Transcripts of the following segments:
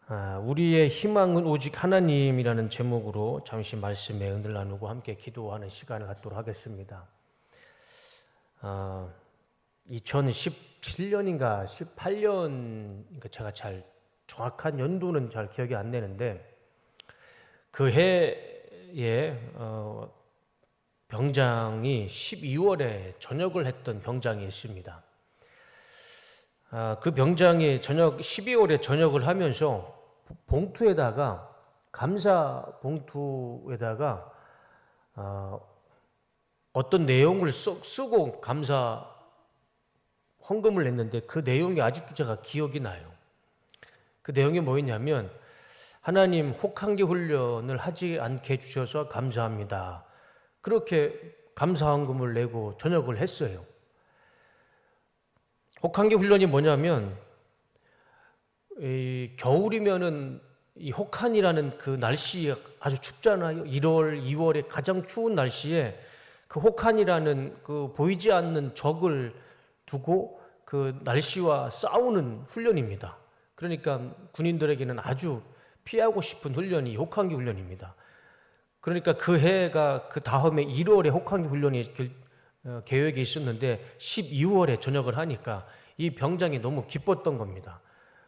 우리의 희망은 오직 하나님이라는 제목으로 잠시 말씀에 은혜를 나누고 함께 기도하는 시간을 갖도록 하겠습니다. 2017년인가 18년, 제가 잘 정확한 연도는 잘 기억이 안 나는데 그 해에 병장이 12월에 전역을 했던 병장이 있습니다. 그 병장이 12월에 전역을 하면서 봉투에다가 감사 봉투에다가 어떤 내용을 쓰고 감사 헌금을 냈는데 그 내용이 아직도 제가 기억이 나요. 그 내용이 뭐였냐면 하나님 혹한기 훈련을 하지 않게 해주셔서 감사합니다. 그렇게 감사 헌금을 내고 전역을 했어요. 혹한기 훈련이 뭐냐면 겨울이면은 이 혹한이라는 그 날씨에 아주 춥잖아요. 1월, 2월에 가장 추운 날씨에 그 혹한이라는 그 보이지 않는 적을 두고 그 날씨와 싸우는 훈련입니다. 그러니까 군인들에게는 아주 피하고 싶은 훈련이 혹한기 훈련입니다. 그러니까 그 해가 그 다음에 1월에 혹한기 훈련이 계획이 있었는데 12월에 전역을 하니까 이 병장이 너무 기뻤던 겁니다.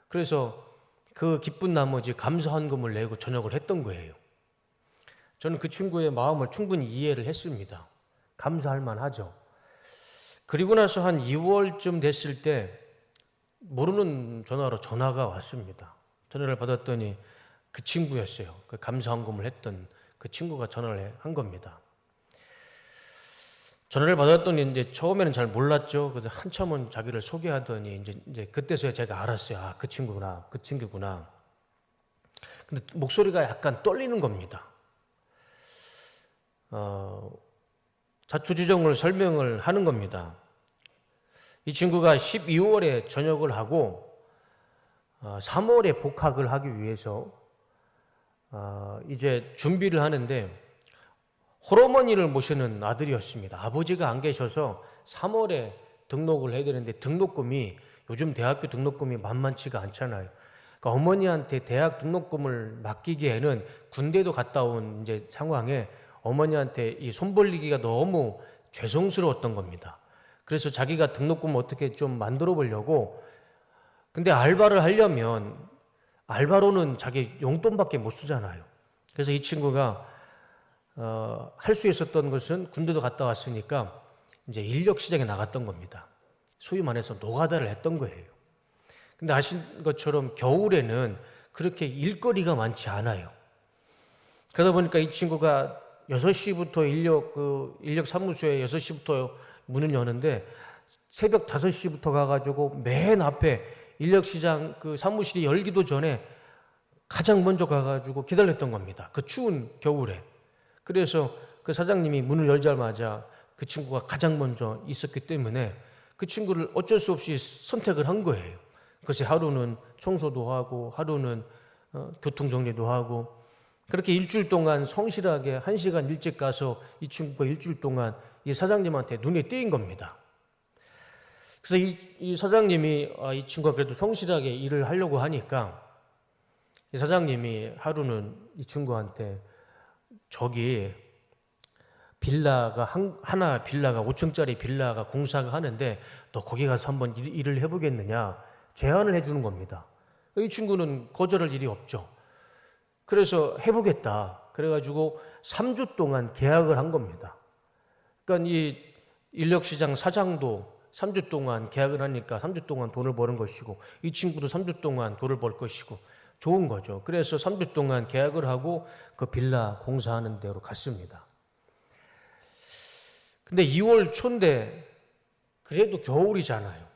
그래서 그 기쁜 나머지 감사 헌금을 내고 전역을 했던 거예요. 저는 그 친구의 마음을 충분히 이해를 했습니다. 감사할 만하죠. 그리고 나서 한 2월쯤 됐을 때 모르는 전화로 전화가 왔습니다. 전화를 받았더니 그 친구였어요. 그 감사 헌금을 했던 그 친구가 전화를 한 겁니다. 전화를 받았더니 이제 처음에는 잘 몰랐죠. 그래서 한참은 자기를 소개하더니 이제 그때서야 제가 알았어요. 그 친구구나, 그 친구구나. 근데 목소리가 약간 떨리는 겁니다. 자초지종을 설명을 하는 겁니다. 이 친구가 12월에 전역을 하고 3월에 복학을 하기 위해서 이제 준비를 하는데 홀어머니를 모시는 아들이었습니다. 아버지가 안 계셔서 3월에 등록을 해야 되는데 등록금이 요즘 대학교 등록금이 만만치가 않잖아요. 그러니까 어머니한테 대학 등록금을 맡기기에는 군대도 갔다 온 이제 상황에 어머니한테 이 손 벌리기가 너무 죄송스러웠던 겁니다. 그래서 자기가 등록금을 어떻게 좀 만들어 보려고, 근데 알바를 하려면 알바로는 자기 용돈밖에 못 쓰잖아요. 그래서 이 친구가 할 수 있었던 것은 군대도 갔다 왔으니까 이제 인력 시장에 나갔던 겁니다. 소위 말해서 노가다를 했던 거예요. 근데 아신 것처럼 겨울에는 그렇게 일거리가 많지 않아요. 그러다 보니까 이 친구가 6시부터 인력 사무소에 6시부터 문을 여는데 새벽 5시부터 가가지고 맨 앞에 인력 시장 그 사무실이 열기도 전에 가장 먼저 가가지고 기다렸던 겁니다. 그 추운 겨울에. 그래서 그 사장님이 문을 열자마자 그 친구가 가장 먼저 있었기 때문에 그 친구를 어쩔 수 없이 선택을 한 거예요. 그래서 하루는 청소도 하고 하루는 교통정리도 하고 그렇게 일주일 동안 성실하게 1시간 일찍 가서 이 친구가 일주일 동안 이 사장님한테 눈에 띄인 겁니다. 그래서 이 사장님이 이 친구가 그래도 성실하게 일을 하려고 하니까 이 사장님이 하루는 이 친구한테 저기 빌라가 빌라가 5층짜리 빌라가 공사가 하는데 너 거기 가서 한번 일을 해보겠느냐 제안을 해주는 겁니다. 이 친구는 거절할 일이 없죠. 그래서 해보겠다. 그래가지고 3주 동안 계약을 한 겁니다. 그러니까 이 인력시장 사장도 3주 동안 계약을 하니까 3주 동안 돈을 버는 것이고 이 친구도 3주 동안 돈을 벌 것이고 좋은 거죠. 그래서 3주 동안 계약을 하고 그 빌라 공사하는 데로 갔습니다. 근데 2월 초인데 그래도 겨울이잖아요.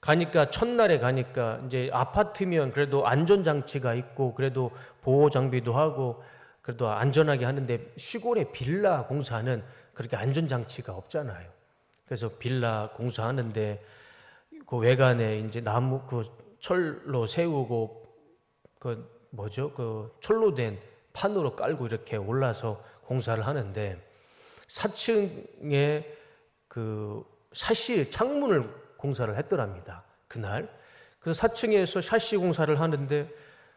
가니까 첫날에 가니까 이제 아파트면 그래도 안전장치가 있고 그래도 보호장비도 하고 그래도 안전하게 하는데 시골의 빌라 공사는 그렇게 안전장치가 없잖아요. 그래서 빌라 공사하는데 그 외관에 이제 나무 그 철로 세우고 그 철로 된 판으로 깔고 이렇게 올라서 공사를 하는데 4층에 그 사실 창문을 공사를 했더랍니다. 그날 그래서 4층에서 샤시 공사를 하는데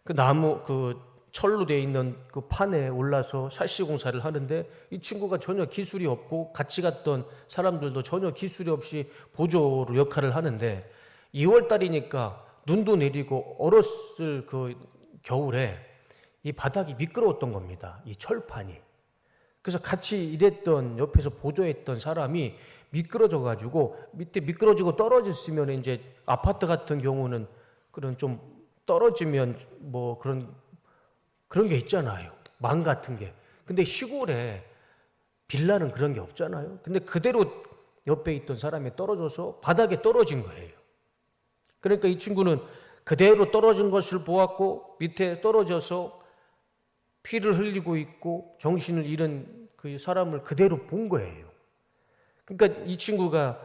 그 나무 그 철로 되어 있는 그 판에 올라서 샤시 공사를 하는데 이 친구가 전혀 기술이 없고 같이 갔던 사람들도 전혀 기술이 없이 보조로 역할을 하는데 2월 달이니까 눈도 내리고 얼었을 그 겨울에 이 바닥이 미끄러웠던 겁니다. 이 철판이. 그래서 같이 일했던 옆에서 보조했던 사람이 미끄러져 가지고 밑에 미끄러지고 떨어졌으면 이제 아파트 같은 경우는 그런 좀 떨어지면 뭐 그런 게 있잖아요. 망 같은 게. 근데 시골에 빌라는 그런 게 없잖아요. 근데 그대로 옆에 있던 사람이 떨어져서 바닥에 떨어진 거예요. 그러니까 이 친구는 그대로 떨어진 것을 보았고 밑에 떨어져서 피를 흘리고 있고 정신을 잃은 그 사람을 그대로 본 거예요. 그러니까 이 친구가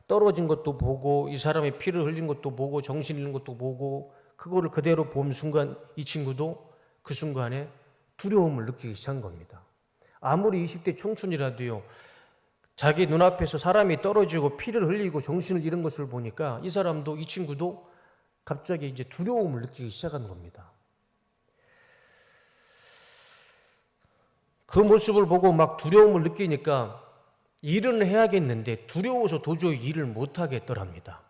떨어진 것도 보고 이 사람의 피를 흘린 것도 보고 정신 잃는 것도 보고 그거를 그대로 본 순간 이 친구도 그 순간에 두려움을 느끼기 시작한 겁니다. 아무리 20대 청춘이라도요. 자기 눈앞에서 사람이 떨어지고 피를 흘리고 정신을 잃은 것을 보니까 이 사람도 이 친구도 갑자기 이제 두려움을 느끼기 시작한 겁니다. 그 모습을 보고 막 두려움을 느끼니까 일은 해야겠는데 두려워서 도저히 일을 못 하겠더랍니다.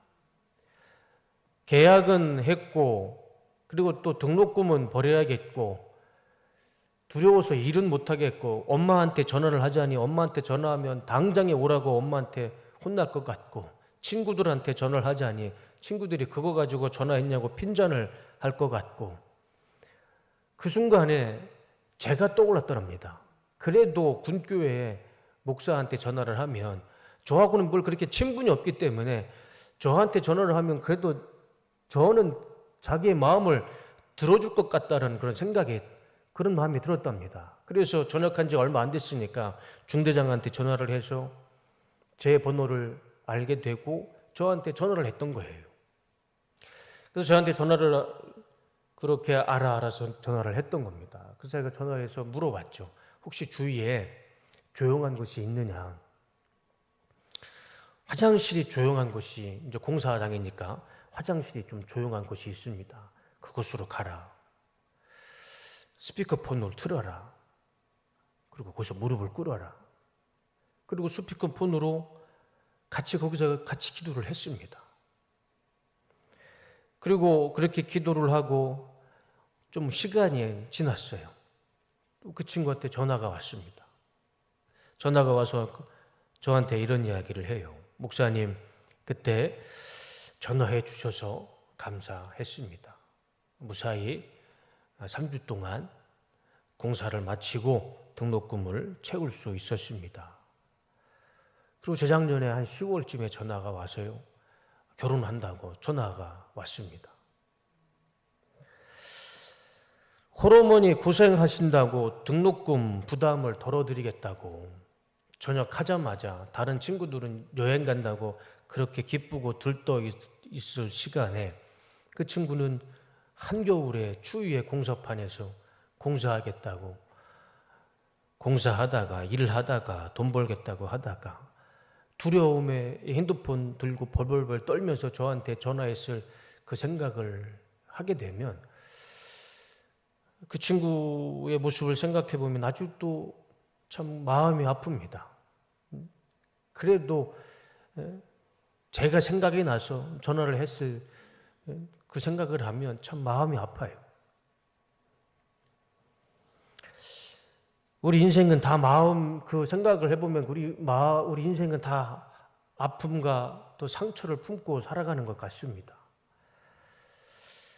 계약은 했고 그리고 또 등록금은 버려야겠고 두려워서 일은 못 하겠고 엄마한테 전화를 하자니 엄마한테 전화하면 당장에 오라고 엄마한테 혼날 것 같고 친구들한테 전화를 하자니 친구들이 그거 가지고 전화했냐고 핀잔을 할 것 같고 그 순간에 제가 떠올랐더랍니다. 그래도 군교회에 목사한테 전화를 하면 저하고는 뭘 그렇게 친분이 없기 때문에 저한테 전화를 하면 그래도 저는 자기의 마음을 들어줄 것 같다는 그런 마음이 들었답니다. 그래서 전역한 지 얼마 안 됐으니까 중대장한테 전화를 해서 제 번호를 알게 되고 저한테 전화를 했던 거예요. 그래서 저한테 전화를 그렇게 알아서 전화를 했던 겁니다. 그래서 제가 전화해서 물어봤죠. 혹시 주위에 조용한 곳이 있느냐? 화장실이 조용한 곳이 이제 공사장이니까 화장실이 좀 조용한 곳이 있습니다. 그곳으로 가라. 스피커폰을 틀어라. 그리고 거기서 무릎을 꿇어라. 그리고 스피커폰으로 거기서 같이 기도를 했습니다. 그리고 그렇게 기도를 하고 좀 시간이 지났어요. 또 그 친구한테 전화가 왔습니다. 전화가 와서 저한테 이런 이야기를 해요. 목사님, 그때 전화해 주셔서 감사했습니다. 무사히 3주 동안 공사를 마치고 등록금을 채울 수 있었습니다. 그리고 재작년에 한 10월쯤에 전화가 와서요. 결혼한다고 전화가 왔습니다. 홀어머니 고생하신다고 등록금 부담을 덜어드리겠다고 전역하자마자 다른 친구들은 여행 간다고 그렇게 기쁘고 들떠 있을 시간에 그 친구는 한겨울에 추위에 공사판에서 공사하겠다고 공사하다가 일을 하다가 돈 벌겠다고 하다가 두려움에 핸드폰 들고 벌벌벌 떨면서 저한테 전화했을 그 생각을 하게 되면 그 친구의 모습을 생각해 보면 아직도 참 마음이 아픕니다. 그래도 제가 생각이 나서 전화를 했을 그 생각을 하면 참 마음이 아파요. 우리 인생은 다 그 생각을 해보면 우리 인생은 다 아픔과 또 상처를 품고 살아가는 것 같습니다.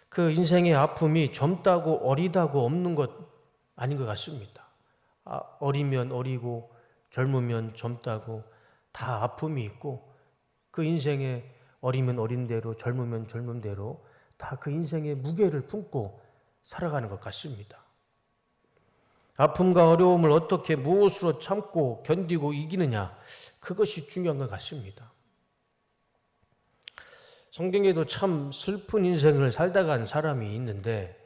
그 인생의 아픔이 젊다고 어리다고 없는 것 아닌 것 같습니다. 어리면 어리고 젊으면 젊다고 다 아픔이 있고 그 인생에 어리면 어린 대로 젊으면 젊은 대로 다 그 인생의 무게를 품고 살아가는 것 같습니다. 아픔과 어려움을 어떻게 무엇으로 참고 견디고 이기느냐 그것이 중요한 것 같습니다. 성경에도 참 슬픈 인생을 살다 간 사람이 있는데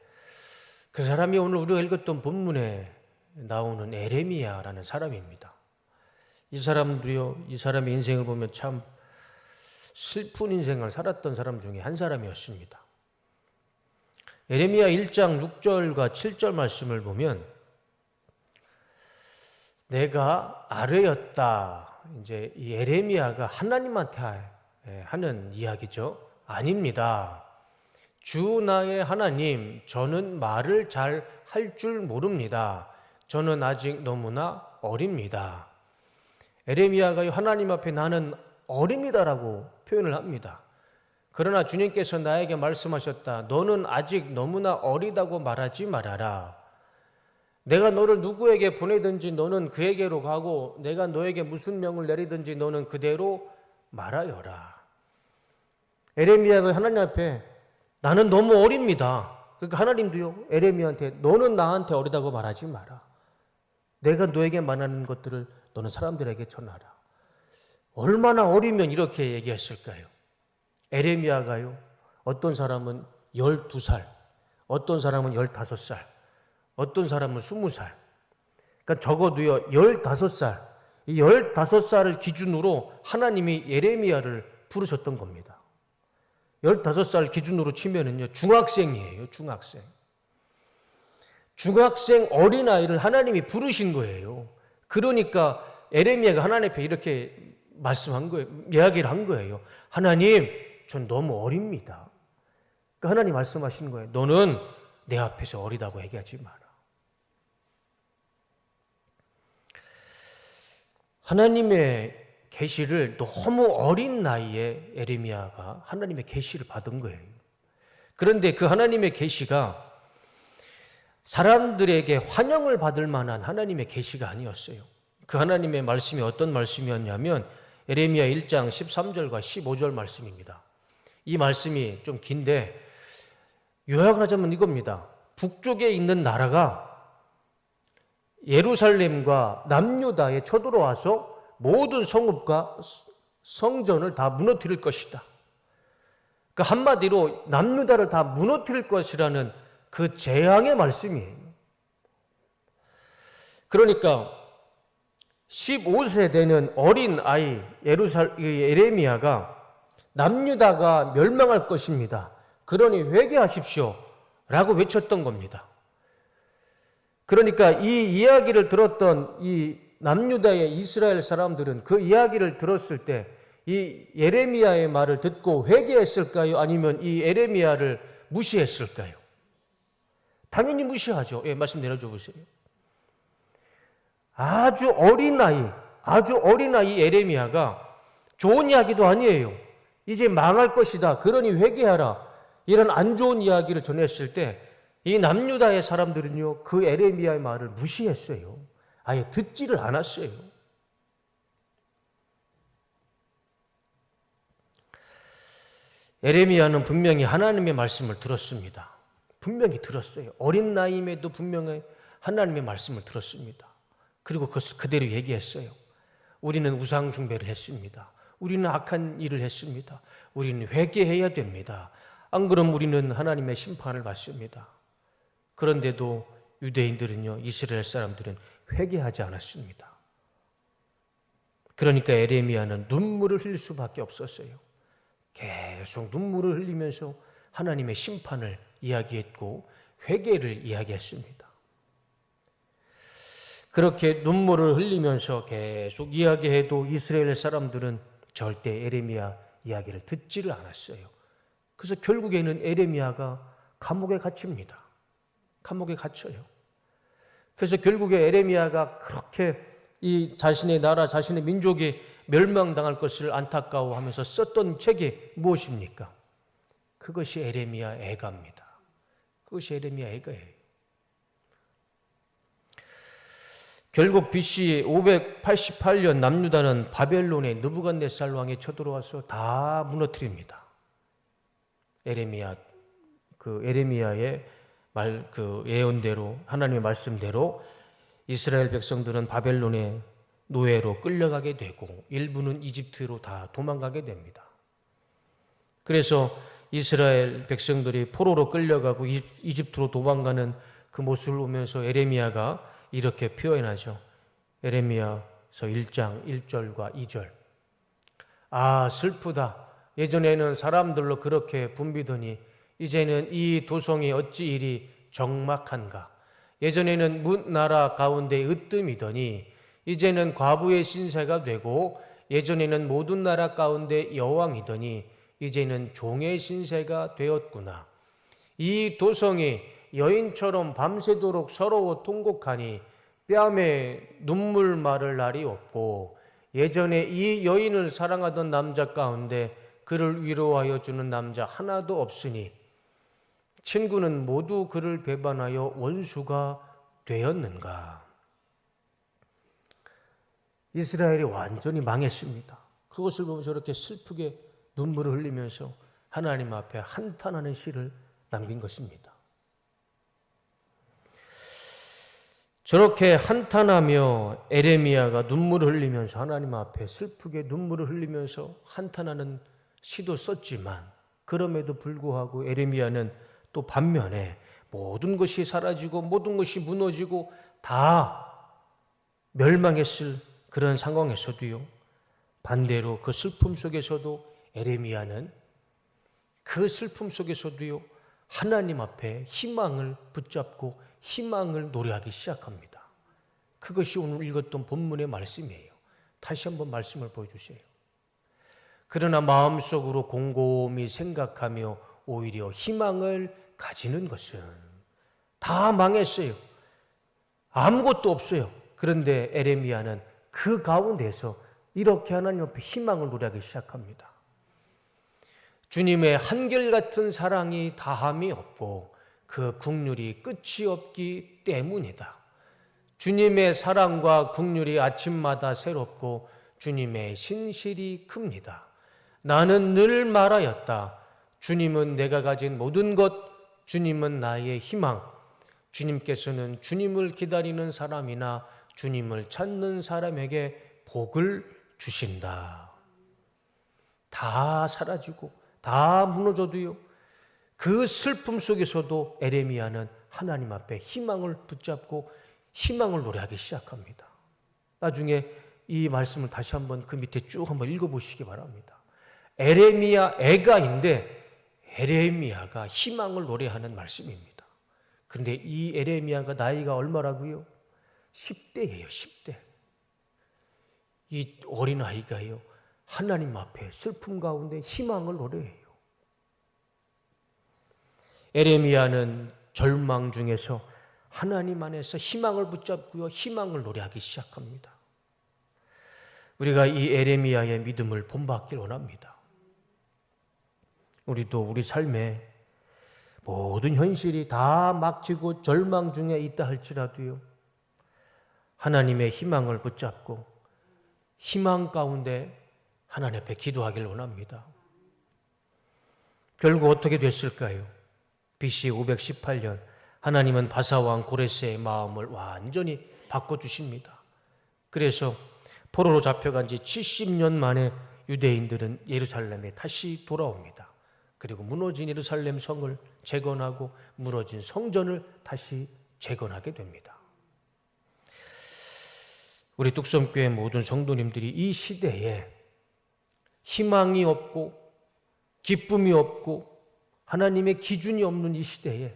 그 사람이 오늘 우리가 읽었던 본문에 나오는 에레미야라는 사람입니다. 이 사람의 인생을 보면 참 슬픈 인생을 살았던 사람 중에 한 사람이었습니다. 에레미야 1장 6절과 7절 말씀을 보면 내가 아뢰었다. 이제 이 에레미야가 하나님한테 하는 이야기죠. 아닙니다. 주 나의 하나님, 저는 말을 잘 할 줄 모릅니다. 저는 아직 너무나 어립니다. 에레미야가 하나님 앞에 나는 어립니다라고 표현을 합니다. 그러나 주님께서 나에게 말씀하셨다. 너는 아직 너무나 어리다고 말하지 말아라. 내가 너를 누구에게 보내든지 너는 그에게로 가고 내가 너에게 무슨 명을 내리든지 너는 그대로 말하여라. 에레미야가 하나님 앞에 나는 너무 어립니다. 그러니까 하나님도요, 에레미야한테 너는 나한테 어리다고 말하지 마라. 내가 너에게 말하는 것들을 너는 사람들에게 전하라. 얼마나 어리면 이렇게 얘기했을까요? 에레미야가요, 어떤 사람은 12살, 어떤 사람은 15살, 어떤 사람은 20살. 그러니까 적어도요, 15살. 이 15살을 기준으로 하나님이 예레미야를 부르셨던 겁니다. 15살 기준으로 치면은요, 중학생이에요, 중학생. 중학생 어린아이를 하나님이 부르신 거예요. 그러니까 에레미야가 하나님 앞에 이렇게 말씀한 거예요. 이야기를 한 거예요. 하나님, 전 너무 어립니다. 그러니까 하나님 말씀하시는 거예요. 너는 내 앞에서 어리다고 얘기하지 마라. 하나님의 계시를 너무 어린 나이에 에레미야가 하나님의 계시를 받은 거예요. 그런데 그 하나님의 계시가 사람들에게 환영을 받을 만한 하나님의 계시가 아니었어요. 그 하나님의 말씀이 어떤 말씀이었냐면 에레미야 1장 13절과 15절 말씀입니다. 이 말씀이 좀 긴데 요약을 하자면 이겁니다. 북쪽에 있는 나라가 예루살렘과 남유다에 쳐들어와서 모든 성읍과 성전을 다 무너뜨릴 것이다. 그러니까 한마디로 남유다를 다 무너뜨릴 것이라는 그 재앙의 말씀이에요. 그러니까 15세 되는 어린 아이 에레미야가 남유다가 멸망할 것입니다. 그러니 회개하십시오 라고 외쳤던 겁니다. 그러니까 이 이야기를 들었던 이 남유다의 이스라엘 사람들은 그 이야기를 들었을 때 이 예레미야의 말을 듣고 회개했을까요? 아니면 이 에레미야를 무시했을까요? 당연히 무시하죠. 예, 말씀 내려줘 보세요. 아주 어린아이 에레미야가 좋은 이야기도 아니에요. 이제 망할 것이다. 그러니 회개하라. 이런 안 좋은 이야기를 전했을 때 이 남유다의 사람들은요, 그 에레미야의 말을 무시했어요. 아예 듣지를 않았어요. 에레미야는 분명히 하나님의 말씀을 들었습니다. 분명히 들었어요. 어린 나이임에도 분명히 하나님의 말씀을 들었습니다. 그리고 그것을 그대로 얘기했어요. 우리는 우상 숭배를 했습니다. 우리는 악한 일을 했습니다. 우리는 회개해야 됩니다. 안 그러면 우리는 하나님의 심판을 받습니다. 그런데도 유대인들은요, 이스라엘 사람들은 회개하지 않았습니다. 그러니까 에레미야는 눈물을 흘릴 수밖에 없었어요. 계속 눈물을 흘리면서 하나님의 심판을 이야기했고 회개를 이야기했습니다. 그렇게 눈물을 흘리면서 계속 이야기해도 이스라엘 사람들은 절대 에레미야 이야기를 듣지를 않았어요. 그래서 결국에는 에레미야가 감옥에 갇힙니다. 감옥에 갇혀요. 그래서 결국에 에레미야가 그렇게 이 자신의 나라, 자신의 민족이 멸망당할 것을 안타까워하면서 썼던 책이 무엇입니까? 그것이 에레미야 애가입니다. 그것이 에레미야 애가예요. 결국 BC 588년 남유다는 바벨론의 느부갓네살 왕이 쳐들어와서 다 무너뜨립니다. 에레미야의 그 예언대로, 하나님의 말씀대로 이스라엘 백성들은 바벨론의 노예로 끌려가게 되고 일부는 이집트로 다 도망가게 됩니다. 그래서 이스라엘 백성들이 포로로 끌려가고 이집트로 도망가는 그 모습을 보면서 에레미야가 이렇게 표현하죠. 에레미야서 1장 1절과 2절. 아, 슬프다. 예전에는 사람들로 그렇게 붐비더니 이제는 이 도성이 어찌 이리 적막한가. 예전에는 뭇나라 가운데 으뜸이더니 이제는 과부의 신세가 되고, 예전에는 모든 나라 가운데 여왕이더니 이제는 종의 신세가 되었구나. 이 도성이 여인처럼 밤새도록 서러워 통곡하니 뺨에 눈물 마를 날이 없고, 예전에 이 여인을 사랑하던 남자 가운데 그를 위로하여 주는 남자 하나도 없으니 친구는 모두 그를 배반하여 원수가 되었는가. 이스라엘이 완전히 망했습니다. 그것을 보면 저렇게 슬프게 눈물을 흘리면서 하나님 앞에 한탄하는 시를 남긴 것입니다. 저렇게 한탄하며 에레미야가 눈물을 흘리면서 하나님 앞에 슬프게 눈물을 흘리면서 한탄하는 시도 썼지만, 그럼에도 불구하고 에레미야는 또 반면에 모든 것이 사라지고 모든 것이 무너지고 다 멸망했을 그런 상황에서도요, 반대로 그 슬픔 속에서도 에레미야는 그 슬픔 속에서도요, 하나님 앞에 희망을 붙잡고 희망을 노래하기 시작합니다. 그것이 오늘 읽었던 본문의 말씀이에요. 다시 한번 말씀을 보여주세요. 그러나 마음속으로 곰곰이 생각하며 오히려 희망을 가지는 것은, 다 망했어요. 아무것도 없어요. 그런데 에레미야는 그 가운데서 이렇게 하나님 앞에 희망을 노래하기 시작합니다. 주님의 한결같은 사랑이 다함이 없고 그 긍휼이 끝이 없기 때문이다. 주님의 사랑과 긍휼이 아침마다 새롭고 주님의 신실이 큽니다. 나는 늘 말하였다. 주님은 내가 가진 모든 것, 주님은 나의 희망. 주님께서는 주님을 기다리는 사람이나 주님을 찾는 사람에게 복을 주신다. 다 사라지고 다 무너져도요, 그 슬픔 속에서도 에레미야는 하나님 앞에 희망을 붙잡고 희망을 노래하기 시작합니다. 나중에 이 말씀을 다시 한번 그 밑에 쭉 한번 읽어보시기 바랍니다. 에레미야 애가인데 에레미야가 희망을 노래하는 말씀입니다. 그런데 이 에레미야가 나이가 얼마라고요? 10대예요. 10대. 이 어린아이가요, 하나님 앞에 슬픔 가운데 희망을 노래해요. 에레미야는 절망 중에서 하나님 안에서 희망을 붙잡고요, 희망을 노래하기 시작합니다. 우리가 이 에레미야의 믿음을 본받길 원합니다. 우리도 우리 삶에 모든 현실이 다 막히고 절망 중에 있다 할지라도요, 하나님의 희망을 붙잡고 희망 가운데 하나님 앞에 기도하길 원합니다. 결국 어떻게 됐을까요? BC 518년 하나님은 바사왕 고레스의 마음을 완전히 바꿔주십니다. 그래서 포로로 잡혀간 지 70년 만에 유대인들은 예루살렘에 다시 돌아옵니다. 그리고 무너진 예루살렘 성을 재건하고 무너진 성전을 다시 재건하게 됩니다. 우리 뚝섬교회 모든 성도님들이 이 시대에 희망이 없고 기쁨이 없고 하나님의 기준이 없는 이 시대에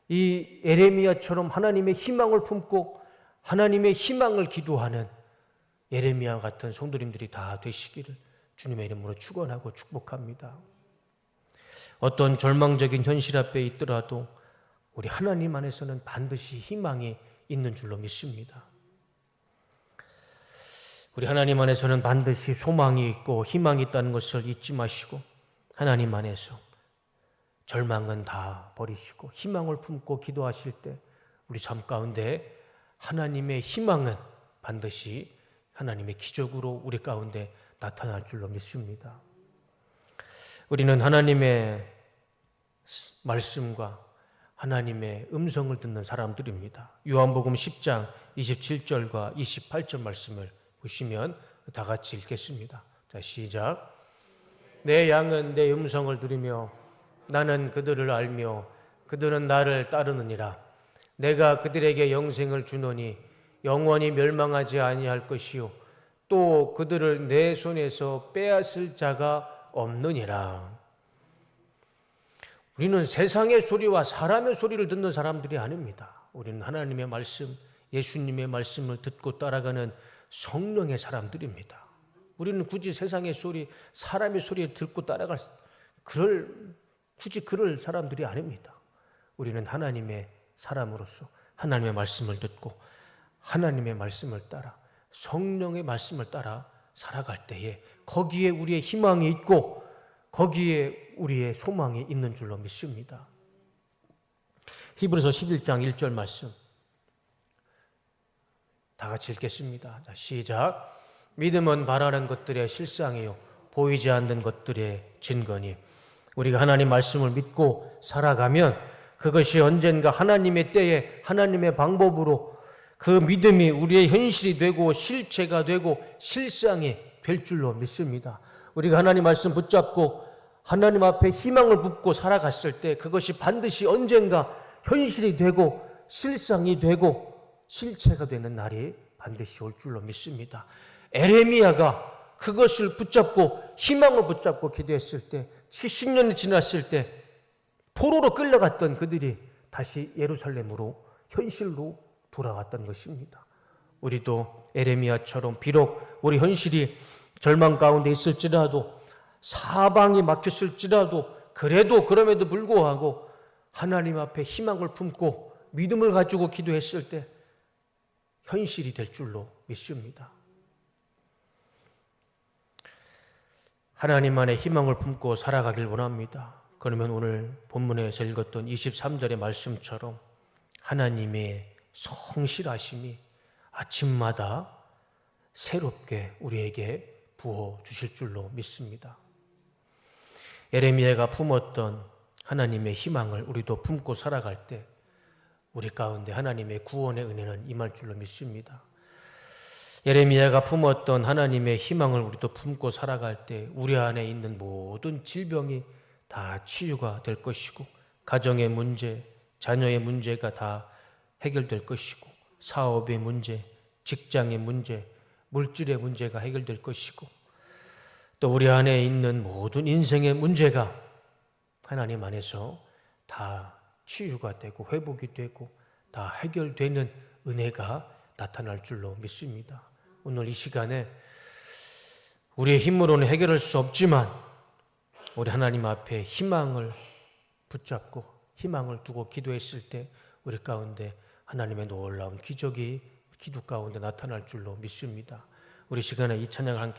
이 에레미야처럼 하나님의 희망을 품고 하나님의 희망을 기도하는 에레미야 같은 성도님들이 다 되시기를 주님의 이름으로 축원하고 축복합니다. 어떤 절망적인 현실 앞에 있더라도 우리 하나님 안에서는 반드시 희망이 있는 줄로 믿습니다. 우리 하나님 안에서는 반드시 소망이 있고 희망이 있다는 것을 잊지 마시고 하나님 안에서 절망은 다 버리시고 희망을 품고 기도하실 때 우리 삶 가운데 하나님의 희망은 반드시 하나님의 기적으로 우리 가운데 나타날 줄로 믿습니다. 우리는 하나님의 말씀과 하나님의 음성을 듣는 사람들입니다. 요한복음 10장 27절과 28절 말씀을 보시면 다 같이 읽겠습니다. 자, 시작. 내 양은 내 음성을 들으며 나는 그들을 알며 그들은 나를 따르느니라. 내가 그들에게 영생을 주노니 영원히 멸망하지 아니할 것이요 또 그들을 내 손에서 빼앗을 자가 없느니라. 우리는 세상의 소리와 사람의 소리를 듣는 사람들이 아닙니다. 우리는 하나님의 말씀, 예수님의 말씀을 듣고 따라가는 성령의 사람들입니다. 우리는 굳이 세상의 소리, 사람의 소리를 듣고 따라갈 굳이 그럴 사람들이 아닙니다. 우리는 하나님의 사람으로서 하나님의 말씀을 듣고 하나님의 말씀을 따라 성령의 말씀을 따라 살아갈 때에 거기에 우리의 희망이 있고 거기에 우리의 소망이 있는 줄로 믿습니다. 히브리서 11장 1절 말씀 다 같이 읽겠습니다. 자, 시작. 믿음은 바라는 것들의 실상이요 보이지 않는 것들의 증거니 우리가 하나님 말씀을 믿고 살아가면 그것이 언젠가 하나님의 때에 하나님의 방법으로 그 믿음이 우리의 현실이 되고 실체가 되고 실상이 될 줄로 믿습니다. 우리가 하나님 말씀 붙잡고 하나님 앞에 희망을 붓고 살아갔을 때 그것이 반드시 언젠가 현실이 되고 실상이 되고 실체가 되는 날이 반드시 올 줄로 믿습니다. 에레미야가 그것을 붙잡고 희망을 붙잡고 기도했을 때 70년이 지났을 때 포로로 끌려갔던 그들이 다시 예루살렘으로 현실로 돌아왔던 것입니다. 우리도 에레미야처럼 비록 우리 현실이 절망 가운데 있을지라도 사방이 막혔을지라도 그럼에도 불구하고 하나님 앞에 희망을 품고 믿음을 가지고 기도했을 때 현실이 될 줄로 믿습니다. 하나님 안에 희망을 품고 살아가길 원합니다. 그러면 오늘 본문에서 읽었던 23절의 말씀처럼 하나님의 성실하심이 아침마다 새롭게 우리에게 부어주실 줄로 믿습니다. 에레미야가 품었던 하나님의 희망을 우리도 품고 살아갈 때 우리 가운데 하나님의 구원의 은혜는 임할 줄로 믿습니다. 예레미야가 품었던 하나님의 희망을 우리도 품고 살아갈 때 우리 안에 있는 모든 질병이 다 치유가 될 것이고 가정의 문제, 자녀의 문제가 다 해결될 것이고 사업의 문제, 직장의 문제, 물질의 문제가 해결될 것이고 또 우리 안에 있는 모든 인생의 문제가 하나님 안에서 다 치유가 되고 회복이 되고 다 해결되는 은혜가 나타날 줄로 믿습니다. 오늘 이 시간에 우리의 힘으로는 해결할 수 없지만 우리 하나님 앞에 희망을 붙잡고 희망을 두고 기도했을 때 우리 가운데 하나님의 놀라운 기적이 기도 가운데 나타날 줄로 믿습니다. 우리 시간에 이 찬양을 함께